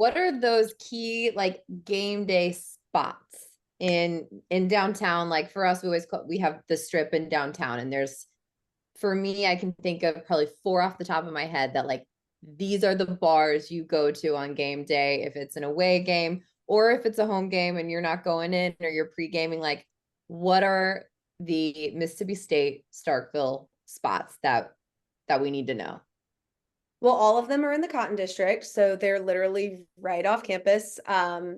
what are those key like game day spots in downtown? Like for us, we have the strip in downtown, and there's, for me, I can think of probably four off the top of my head that like these are the bars you go to on game day if it's an away game, or if it's a home game and you're not going in or you're pre-gaming. Like, what are the Mississippi State Starkville spots that we need to know? Well, all of them are in the Cotton District, so they're literally right off campus. I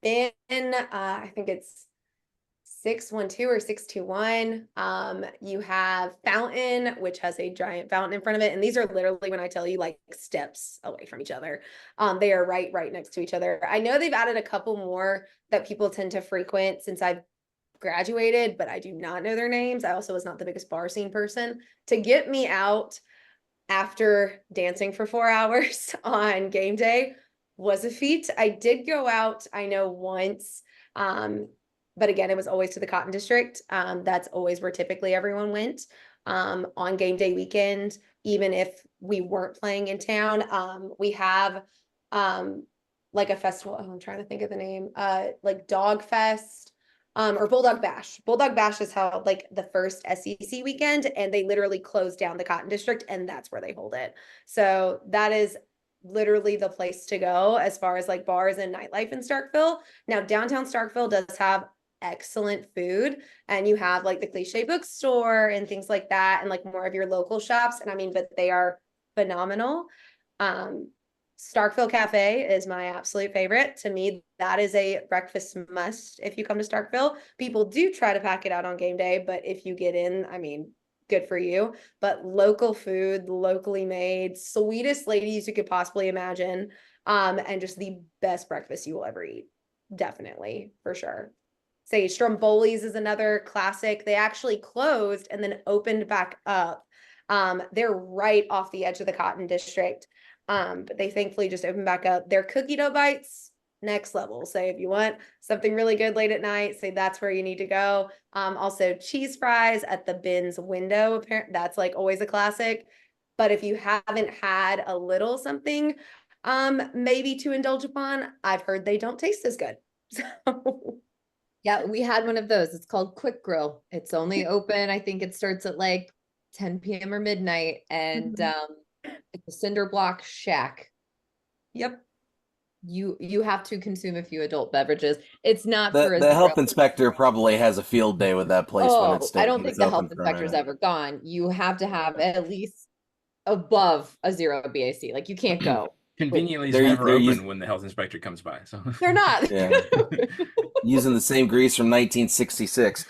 think it's 612 or 621. You have Fountain, which has a giant fountain in front of it, and these are literally, when I tell you, like steps away from each other. They are right next to each other. I know they've added a couple more that people tend to frequent since I've graduated, but I do not know their names. I also was not the biggest bar scene person. To get me out after dancing for 4 hours on game day was a feat. I did go out, I know, once, but again, it was always to the Cotton District. That's always where typically everyone went on game day weekend, even if we weren't playing in town. We have like a festival. Oh, I'm trying to think of the name. Like Dog Fest. Or Bulldog Bash. Bulldog Bash is held like the first SEC weekend, and they literally close down the Cotton District, and that's where they hold it. So that is literally the place to go as far as like bars and nightlife in Starkville. Now, downtown Starkville does have excellent food, and you have like the Cliche bookstore and things like that, and like more of your local shops. And I mean, but they are phenomenal. Starkville Cafe is my absolute favorite. To me, that is a breakfast must if you come to Starkville. People do try to pack it out on game day, but if you get in, I mean, good for you. But local food, locally made, sweetest ladies you could possibly imagine, and just the best breakfast you will ever eat. Definitely, for sure. Say Stromboli's is another classic. They actually closed and then opened back up. They're right off the edge of the Cotton District. But they thankfully just opened back up. Their cookie dough bites, next level. So if you want something really good late at night, say that's where you need to go. Also cheese fries at the Ben's window. That's like always a classic. But if you haven't had a little something, maybe to indulge upon, I've heard they don't taste as good. So Yeah, we had one of those. It's called Quick Grill. It's only open, I think it starts at like 10 p.m. or midnight, and it's a cinder block shack. Yep. You have to consume a few adult beverages. It's not The for a the zero. health inspector probably has a field day with that place when it's Oh, still I don't when think it's the open health for a inspector's minute. ever gone. You have to have at least above a zero BAC. Like you can't go. Conveniently, it's They're never they're open using when the health inspector comes by. So They're not. yeah using the same grease from 1966.